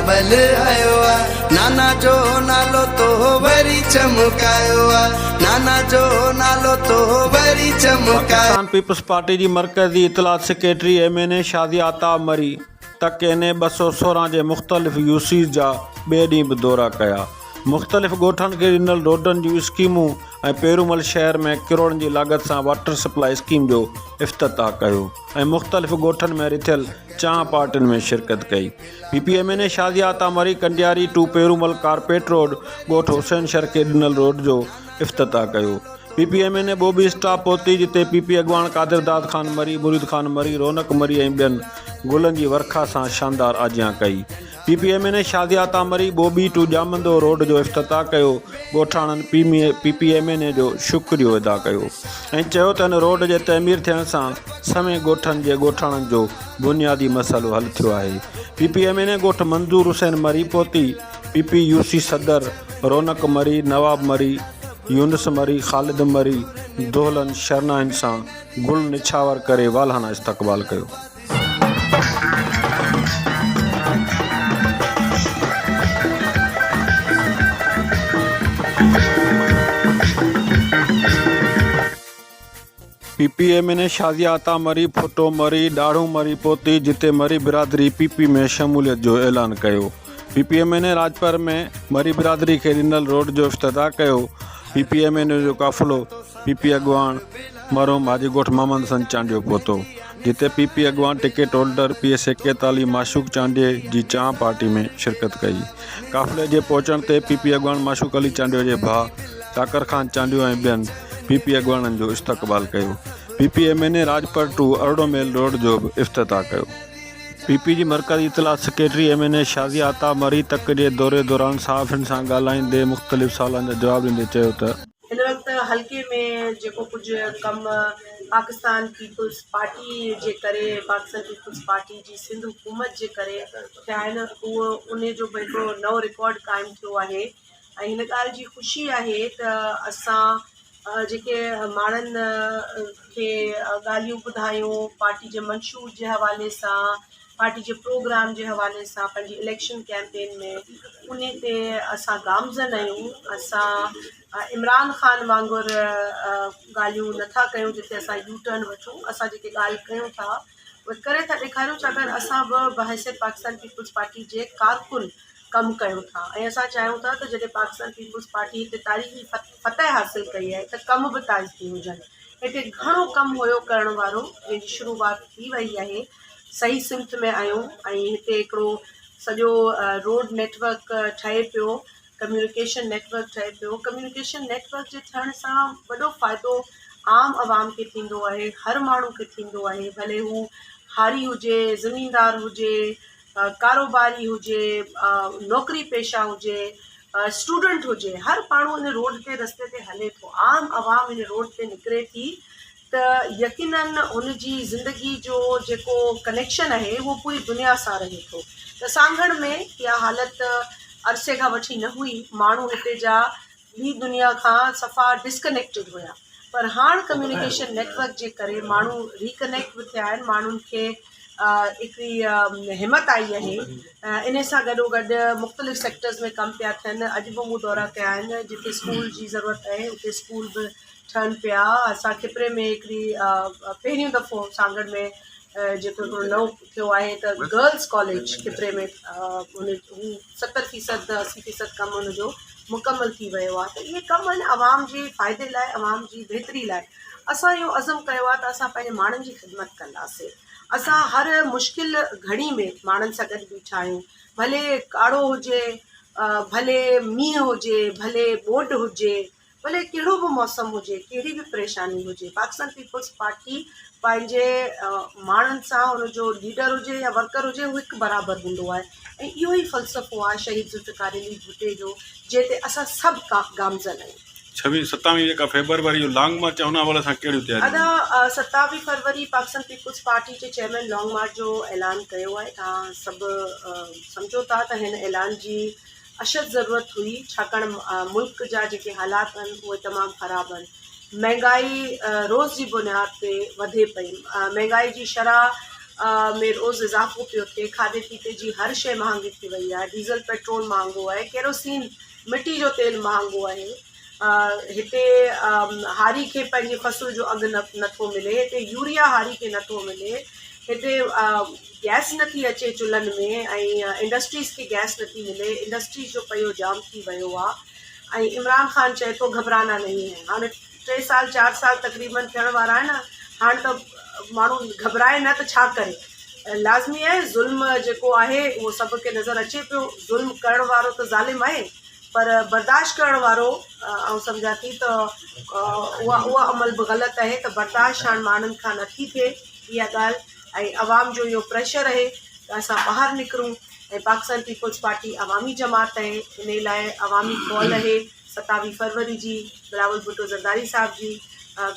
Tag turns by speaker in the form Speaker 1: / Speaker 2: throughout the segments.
Speaker 1: बाबल आयो आहे। नाना जो नालो तो वरी चमकायो आहे, नाना जो नालो तो वरी चमकायो।
Speaker 2: पाकिस्तान पीपल्स पार्टी जी मरकज़ी इतलात सेक्रेटरी MNA शादिया अता मरी तक ने 216 जे मुख़्तलिफ़ यूसीज़ जा ॿिए ॾींहुं बि दौरा कया। मुख़्तलिफ़ ॻोठनि खे ॾिनल रोडनि जूं स्कीमूं ऐं पेरूमल शहर में किरोड़नि जी लाॻत सां वाटर सप्लाई स्कीम जो इफ़्तिताह कयो ऐं मुख़्तलिफ़ ॻोठनि में रिथियल चांहि पार्टियुनि में शिरकत कई। PPMNA शादिया अता मरी कंडियारी टू पेरूमल कारपेट रोड ॻोठ हुसैन शहर खे ॾिनल रोड जो इफ़्तिताह कयो। PPMNA बोबी स्टॉप पहुती जिते PP अॻवान कादिर दाद ख़ान मरी, मुरीद ख़ान मरी, रौनक मरी ऐं ॿियनि गुलनि जी वर्खा सां शानदार आजियां कई। PPMNA शादिया अता मरी बोबी टू ॼामंदो रोड जो इफ़्तिताह कयो। ॻोठाणनि PPMNA जो शुक्रियो अदा कयो ऐं चयो त हिन रोड जे तइमीर थियण सां समें ॻोठनि जे ॻोठाणनि जो बुनियादी मसइलो हल थियो आहे। PPMNA ॻोठ मंज़ूर हुसैन मरी पहुती PPUC सदर रौनक मरी, नवाब मरी, यूनुस मरी, ख़ालिद मरी दोहलन शरनाइन सां गुल निछावर करे वालहाना इस्तक़बाल कयो। PPMNA शादिया अता मरी फोटो मरी ॾाढ़ू मरी पहुती जिते मरी बिरादरी PP में शमूलियत जो ऐलान कयो। PPMNA राजपर में मरी बिरादरी खे ॾिनल रोड जो इफ़्तिताह कयो। PPMNA जो काफ़िलो PP अॻवान मरहूम हाजी ॻोठ मोहम्मद हसन चांडियो पहुतो जिते PP अॻवान टिकट होल्डर PSA 41 माशूक चांडिये जी चांहि पार्टी में शिरकत कई। काफ़िले जे पहुचण ते PP अॻवान माशूक अली चांडियो जे भाउ चाकर ख़ान चांडियो ऐं ॿियनि PP अॻवाननि जो इस्तक़बाल कयो। PPMNA राजपर टू अरड़ोमेल रोड जो बि इफ़्तिताह कयो। PP जी मरकज़ी इतलात सेक्रेटरी MNA शादिया अता मरी तक जे दौरे दौरान सहाफ़ियुनि सां ॻाल्हाईंदे मुख़्तलिफ़ सवालनि जा जवाब ॾींदे चयो त
Speaker 3: हिन वक़्तु हल्के में जेको कुझु कमु पाकिस्तान पीपल्स पार्टी जे करे, पाकिस्तान पीपल्स पार्टी जी सिंध हुकूमत जे करे थिया आहिनि, उहो उन जो बि हिकिड़ो नओं रिकॉर्ड क़ाइमु थियो आहे। ऐं हिन ॻाल्हि जी ख़ुशी आहे त असां जेके माण्हुनि खे ॻाल्हियूं ॿुधायूं पार्टी जे मंशूर जे हवाले सां, पार्टी जे प्रोग्राम जे हवाले सां, पंहिंजी इलेक्शन कैंपेन में उन ते असां गामज़न आहियूं। असां इमरान ख़ान वांगुरु ॻाल्हियूं नथा कयूं जिते असां यू टर्न वठूं। असां जेके ॻाल्हि कयूं था उहे करे था ॾेखारियूं छाकाणि असां बि बहैसियत पाकिस्तान पीपल्स पार्टी जे कारकुन कमु कयूं था ऐं असां चाहियूं था त जॾहिं पाकिस्तान पीपल्स पार्टी हिते तारीख़ी फतह हासिलु कई आहे त कम बि तारीख़ी हुजनि। हिते घणो कमु हुयो करण वारो, जंहिंजी शुरूआत थी वई आहे, सही सिमत में आहियूं ऐं हिते हिकिड़ो सॼो रोड नेटवर्क ठहे पियो, कम्यूनिकेशन नेटवर्क ठहे पियो। कम्यूनिकेशन नेटवर्क जे थियण सां वॾो फ़ाइदो आम आवाम खे थींदो आहे, हर माण्हू खे थींदो आहे, भले हू हारी हुजे, ज़मीनदार हुजे, कारोबारी हुजे, नौकिरी पेशा हुजे, स्टूडेंट हुजे, हर माण्हू इन रोड ते रस्ते ते हले थो। आम आवाम इन रोड ते निकिरे थी त यकीनन हुन जी ज़िंदगी जो जेको कनेक्शन आहे उहो पूरी दुनिया सां रहे थो। त सांगड़ में इहा हालत अरसे खां वठी न हुई, माण्हू हिते जा ॿी दुनिया खां सफ़ा डिस्कनेक्टेड हुया, पर हाणे कम्यूनिकेशन नेटवर्क जे करे माण्हू रिकनेक्ट बि थिया आहिनि, माण्हुनि खे हिकिड़ी हिमत आई आहे। इन सां गॾोगॾु मुख़्तलिफ़ सेक्टर्स में कमु पिया थियनि। अॼु बि मूं दौरा कया आहिनि जिते स्कूल जी ज़रूरत आहे उते स्कूल बि ठहनि पिया। असां खिपरे में हिकिड़ी पहिरियों दफ़ो सांगड़ में जेको हिकिड़ो नओं थियो आहे त गर्ल्स कॉलेज खिपरे में हू 70% 80% कमु हुनजो मुकमल थी वियो आहे। त इहे कमु आहिनि आवाम जे फ़ाइदे लाइ, आवाम जी बहितरी लाइ। असां इहो अज़म कयो आहे त असां पंहिंजे माण्हुनि जी ख़िदमत कंदासीं। असां हर मुश्किल घड़ी में माण्हुनि सां गॾु बीठा आहियूं, भले काड़ो हुजे, भले मींहुं हुजे, भले ॿोॾि हुजे, भले कहिड़ो बि मौसम हुजे, कहिड़ी बि परेशानी हुजे, पाकिस्तान पीपल्स पार्टी पंहिंजे माण्हुनि सां हुनजो लीडर हुजे या वर्कर हुजे उहो हिकु बराबरि हूंदो आहे। ऐं इहो ई फ़लसफ़ो आहे शहीद ज़ुल्फ़िकार अली भुट्टे जो, जंहिं ते असां सभु गामज़न आहियूं।
Speaker 2: 27 जेका फेबरवरी जो लॉन्ग मार्च हुन हवाले सां कहिड़ियूं तयारियूं?
Speaker 3: अदा 27 फरवरी पाकिस्तान पीपल्स पार्टी जे चेयरमैन लॉन्ग मार्च जो ऐलान कयो आहे। तव्हां सभु सम्झो था त हिन ऐलान जी अशद ज़रूरत हुई, छाकाणि मुल्क जा जेके हालात आहिनि उहे तमामु ख़राबु आहिनि। महांगाई रोज़ जी बुनियाद ते वधे पई, महांगाई जी शरह में रोज़ इज़ाफ़ो पियो थिए। खाधे पीते जी हर शइ महांगी थी वई आहे। डीज़ल पेट्रोल महांगो आहे, केरोसिन मिट्टी जो तेल महांगो आहे। हिते हारी खे पंहिंजी फसल जो अघु नथो मिले, हिते यूरिया हारी खे नथो मिले, हिते गैस नथी अचे चुल्हनि में, ऐं इंडस्ट्रीज़ खे गैस नथी मिले। इंडस्ट्रीज़ जो पहियो जाम थी वियो आहे। ऐं इमरान ख़ान चए थो घबराना नहीं है। हाणे 3 साल 4 साल तक़रीबन थियण वारा आहिनि। हाणे त माण्हू घबराए न त छा करे। लाज़मी आहे ज़ुल्म जेको आहे उहो सभ खे नज़र अचे पियो। ज़ुल्म करण वारो त ज़ालिम आहे, पर बर्दाश्त करण वारो ऐं सम्झा थी त उहा अमल बि ग़लति आहे। त बर्दाश्त हाणे माण्हुनि खां नथी थिए इहा ॻाल्हि, ऐं अवाम जो इहो प्रेशर आहे त असां ॿाहिरि निकिरूं। ऐं पाकिस्तान पीपल्स पार्टी अवामी जमात आहे, इन लाइ अवामी कॉल आहे 27 फरवरी जी बिलावल भुट्टो ज़रदारी साहिब जी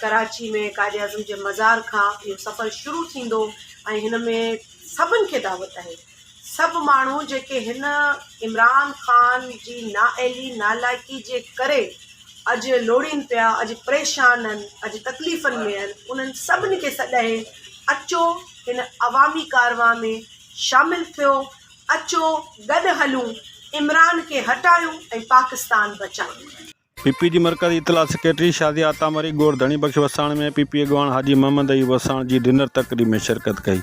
Speaker 3: कराची में कायदे आज़म जे मज़ार खां इहो सफ़र शुरू थींदो। ऐं हिन में सभिनि खे दावत आहे। सभु माण्हू जेके हिन इमरान ख़ान जी नाअहली नालाइकी जे करे अॼु लोड़ीनि पिया, अॼु परेशान आहिनि, अॼु तकलीफ़नि में आहिनि, उन्हनि सभिनी खे सॾ आहे अचो हिन अवामी कारवां में शामिलु थियो, अचो गॾु हलूं, इमरान खे हटायूं ऐं पाकिस्तान बचायूं।
Speaker 2: पीपी जी मरकज़ी इतला सेक्रेटरी शादिया आतामरी गोड़ धणी बख्श वसाण में पीपी अॻवान हाजी मोहम्मद अयूब वसाण जी डिनर तकरीब में शिरकत कई।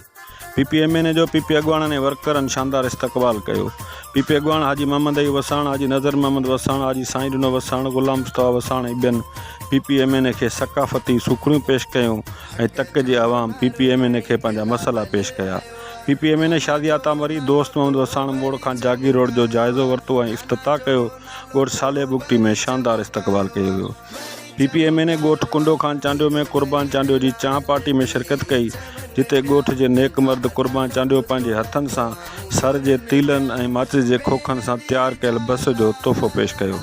Speaker 2: PPMN जो पीपी अॻवान ने वर्करनि शानदार इस्तक़बाल कयो। पीपी अॻवान हाजी मोहम्मद अयूब वसाण, हाजी नज़र मोहम्मद वसाण, हाजी साईं ॾिनो वसाण, ग़ुलाम मुस्तफ़ा वसाण ऐं ॿियनि PPMN खे सकाफ़ती सुखड़ियूं पेश कयूं ऐं तक जे अवाम PPMN खे पंहिंजा मसइला पेश कया। PPMN शादिया आतामरी दोस्त मोहम्मद वसाण मोड़ खां जागीर रोड जो जाइज़ो वरितो ऐं इफ़्तिताह कयो। ॻोठ साले बुगटी में शानदार इस्तक़बाल कयो वियो। PPMN ॻोठ कुंडो खान चांडियो में कुर्बान चांडियो जी चांहि पार्टी में शिरकत कई, जिते ॻोठ जे नेक मर्द कुर्बान चांडियो पंहिंजे हथनि सां सर जे तीलनि ऐं माचिस जे खोखनि सां तयारु कयल बस जो तोहफ़ो पेश कयो।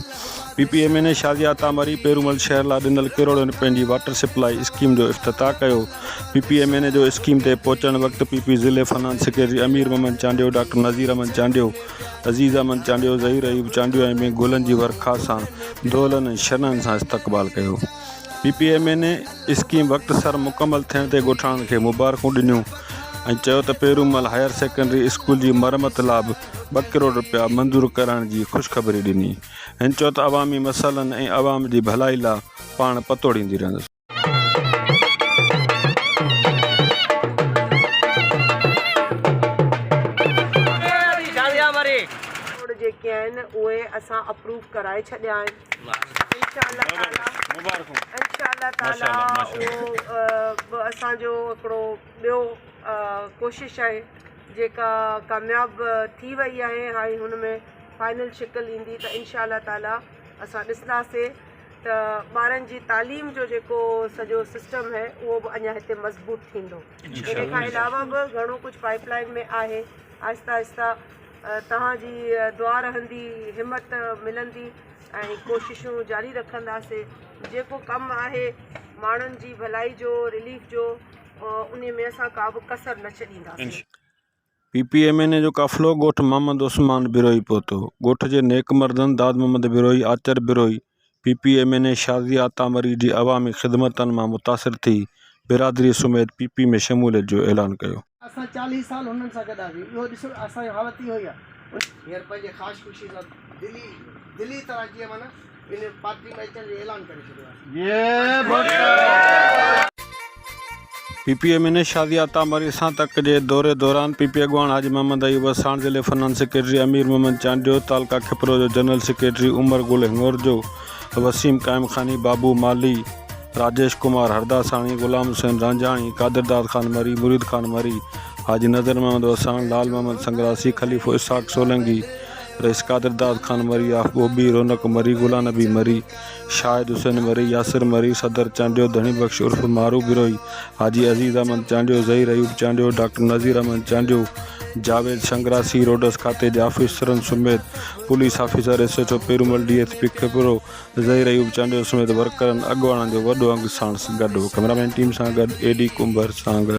Speaker 2: PPMN शादिया आतामरी पेरूमल शहर लाइ ॾिनल किरोड़नि पंहिंजी वाटर सप्लाई स्कीम जो इफ़्तिताह कयो। PPMN जो स्कीम ते पहुचण वक़्तु PP ज़िले फाइनेंस सेक्रेटरी अमीर मोहम्मद चांडियो, डॉक्टर नज़ीर अहमद चांडियो, अज़ीज़ अहमद चांडियो, ज़हीर अयूब चांडियो ऐं ॿिए गुलनि जी वर्खा सां दोलनि ऐं शननि सां इस्तक़बाल कयो। PPMN स्कीम वक़्तु सर मुकमल थियण ते ॻोठाणनि खे मुबारकूं ॾिनियूं ऐं चयो त पेरूमल हायर सेकेंडरी स्कूल जी मरमत लाइ बि 2 करोड़ रुपया मंज़ूर करण जी ख़ुशख़बरी ॾिनी। हिन चयो त अवामी मसइलनि ऐं अवाम जी भलाई लाइ पाण पतोड़ींदी रहंदसि।
Speaker 3: जेके आहिनि उहे असां अप्रूव कराए छॾिया आहिनि। इंशाअल्लाह ताला उहो असांजो हिकिड़ो ॿियो कोशिशि आहे जेका कामयाब थी वई आहे। हाणे हुन में फाइनल शिकल ईंदी त इंशाअल्लाह ताला असां ॾिसंदासीं त ॿारनि जी तालीम जो जेको सॼो सिस्टम है उहो बि अञा हिते मज़बूत थींदो। इन खां अलावा बि घणो कुझु पाइपलाइन में आहे। आहिस्ता आहिस्ता तव्हांजी दुआ रहंदी, हिमत मिलंदी ऐं कोशिशूं जारी रखंदासीं। जेको कमु आहे माण्हुनि जी भलाई जो, रिलीफ जो, उन में असां का बि कसर न छॾींदासीं।
Speaker 2: PPMN जो काफ़िलो ॻोठ मोहम्मद उस्मान बिरोई पहुतो। ॻोठ जे नेक मर्दनि दाद मोहम्मद बिरोई, आचर बिरोई PPMN शादिया आतामरी जी अवामी ख़िदमतनि मां मुतासिर थी बिरादरी समेत PP में शमूलियत जो ऐलान कयो।
Speaker 4: असां 40 साल हुननि सां गॾु आहियूं। इहो ॾिसो असांजी हालत इहो ई आहे। हींअर पंहिंजे ख़ासि ख़ुशी सां दिली तरह जीअं माना इन पार्टी में अचण जो ऐलान करे छॾियो आहे।
Speaker 2: PPMN शादिया आतामरी सां तक जे दौरे दौरान PP अॻवान हाजी मोहम्मद अयूब वसाण, ज़िले फाइनेंस सेक्रेटरी अमीर मोहम्मद चांडियो, तालका खिपरो जो जनरल सेक्रेटरी उमर गुल हिंगोर जो, वसीम कायम खानी, बाबू माली, राजेश कुमार हरदासाणी, गुलाम हुसैन रांझाणी, कादिरदाद खान मरी, मुरीद खान मरी, हाजी नज़र मोहम्मद वसाण, लाल मोहम्मद संग्रासी, खलीफ़ो इसहाक सोलंगी, रईस कादिरदाद खान मरी, आफ़बोबी, रौनक मरी, गुलाम नबी मरी, शाहिद हुसैन मरी, यासिर मरी, सदर चांडियो, धणी बख्श उर्फ मारू बिरोई, हाजी अज़ीज़ अहमद चांडियो, ज़हीर अयूब चांडियो, डॉक्टर नज़ीर अहमद चांडियो, जावेद संग्रासी, रोडस खाते जे ऑफिसरनि समेत police officer SHO Perumal, DSP Khipro, Zaheer Ayub Chandio समेत वर्करनि अॻवाननि जो वॾो अंग साण गॾु। कैमरामैन टीम सां गॾु AD कुंबर सां गॾु।